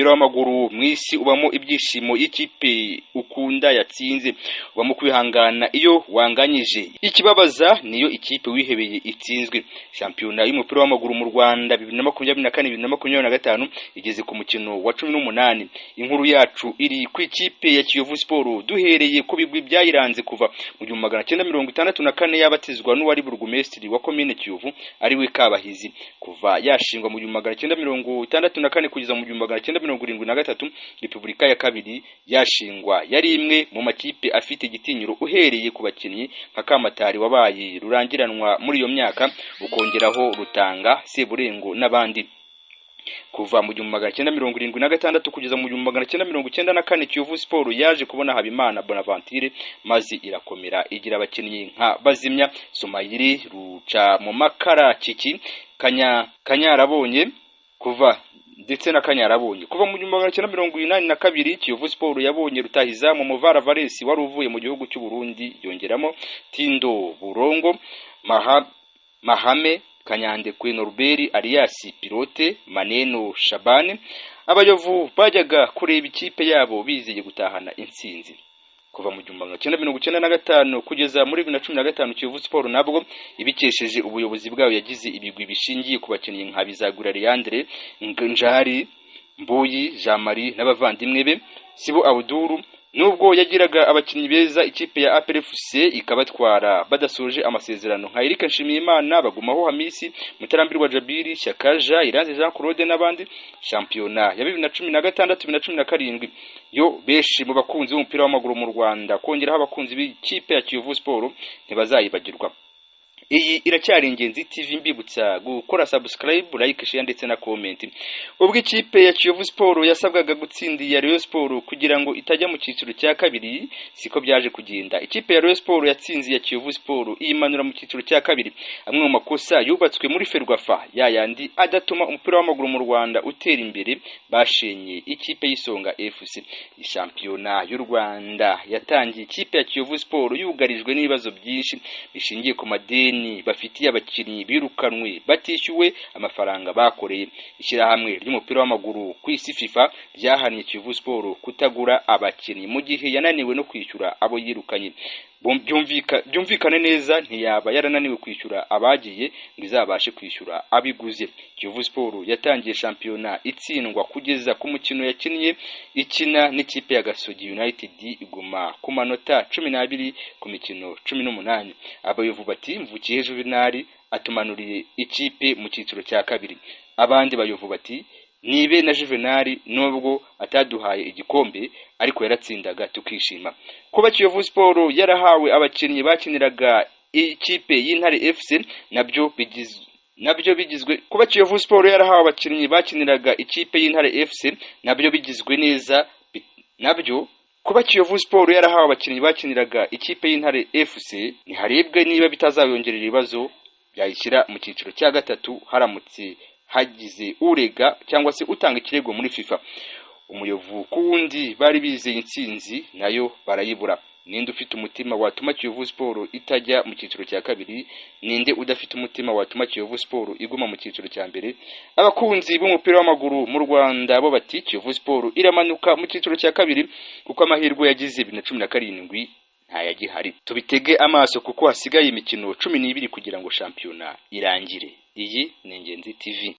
umupira w'amaguru mwisi ubamo ibyishimo y'ikipe ukunda yatsinze, ubamo kwihangana iyo wanganyije, ikibabaza niyo ikipe wihebeye itsinzwe. Shampiyona y'umupira w'amaguru mu Rwanda 2024-2025 igeze ku mukino wa 18. Inkuru yacu iri ku ikipe ya Kiyovu Sport, duhereye ku bigwi byayiranze kuva mu 1964 yabatizwa n'uwari burugumesitiri wa komine Kiyovu ari we Kabahizi, kuva yashingwa mu 1964 kugeza mu 1973. Repubulika ya kabiri yashingwa yari imwe mu makipe afite igitinyiro uhereye ku bakinnyi nka Kamatari wabaye rurangiranwa muri iyo myaka, ukongeraho Rutanga, Seburengo n'abandi. Kuva mu 1976 kugeza mu 1994 Kiyovu Sport yaje kubona Habimana Bonaventure mazi irakomera, igira abakinnyi nka Bazimya, Somayiri, Ruca mu Makara, Kiki, Kanyarabonye kuva ndetse na Kanyarabonye. Kuva mu 1982 Kiyovu Sport yabonye Rutahiza mu Muvara Valesi wari uvuye mu gihugu cy'u Burundi, yongeramo Tindo Burongo, Mahame Kanyandekwe Norbert alias Pilote, Maneno Shabane. Abayovu bajyaga kureba ikipe yabo bizeye gutahana intsinzi. Kuva mu 1995 kugeza muri 2015 Kiyovu Sport nabwo ibikesheje ubuyobozi bwayo yagize ibigwi bishingiye ku bakinnyi nka Bizagura Leandre, Njari, Mbuyi, Jean-Marie n'abavandimwe be, Sibo Abduru. Nubwo yagiraga abakinnyi beza, ikipe ya APR FC ikabatwara badasoje amasezerano nka Eric Nshimiyimana, Bagumaho Hamisi, Mutarambirwa Jabiri, Shakaja, Iranze Jean Claude n'abandi. Shampiyona ya 2016-2017 yo beshi mu bakunzi b'umupira w'amaguru mu Rwanda, kongeraho abakunzi b'ikipe ya Kiyovu Sport ntibazayibagirwa. Iyi iracyari Ingenzi TV, mbibutsa gukora subscribe, like, share ndetse na comment. Ubwo ikipe ya Kiyovu Sport yasabwaga gutsindira Rayon Sport kugira ngo itajya mu cyiciro cya kabiri, siko byaje kugenda. Ikipe ya Rayon Sport yatsinze ya Kiyovu Sport iyimanura mu cyiciro cya kabiri. Amwe mu makosa yubatswe muri Ferwafa yayandi adatuma umupira w'amaguru mu Rwanda utera imbere bashenye ikipe y'Isonga FC. Shampiyona y'u Rwanda yatangiye ikipe ya Kiyovu Sport yugarijwe n'ibibazo byinshi bishingiye ku madeni bafitiye abakinnyi birukanwe batishyuwe amafaranga bakoreye. Ishyirahamwe ry'umupira w'amaguru ku isi FIFA ryahaniye Kiyovu Sport kutagura abakinnyi mu gihe yananiwe no kwishyura abo yirukanye. Byumvikane neza, ntiyaba yarananiwe kwishyura abagiye ngo izabashe kwishyura abiguze. Kiyovu Sport yatangiye shampiyona itsindwa kugeza ku mukino yakinnye ikina n'ikipe ya Gasogi United, iguma ku manota 12 ku mikino 18. Abayovu bati Mvukiye Juvenal atumanuriye ikipe mu cyiciro cya kabiri. Abandi bayovu bati nibe na Juvenal nubwo ataduhaye igikombe ariko yaratsindaga tukishima. Kuba Kiyovu Sport yarahawe abakinnyi bakiniraga ikipe y'Intare FC nabyo bigizwe kuba Kiyovu Sport yarahawe abakinnyi bakiniraga ikipe y'Intare FC nabyo bigizwe neza kuba Kiyovu Sport yarahawe abakinnyi bakiniraga ikipe y'Intare FC ntiharebwe niba bitazayongerera ibibazo byayishyira mu cyiciro cya gatatu haramutse hagize urega cyangwa se utanga ikirego muri FIFA. Umuyovu kundi bari bizeye intsinzi nayo barayibura. Ninde ufite umutima watuma Kiyovu Sport itajya mu cyiciro cya kabiri? Ninde udafite umutima watuma Kiyovu Sport iguma mu cyiciro cya mbere? Abakunzi b'umupira w'amaguru mu Rwanda bo bati Kiyovu Sport iramanuka mu cyiciro cya kabiri kuko amahirwe yagize 2017 ntayagihari. Tubitege amaso kuko hasigaye imikino 12 kugira ngo shampiyona irangire. Iyi ni Ingenzi TV.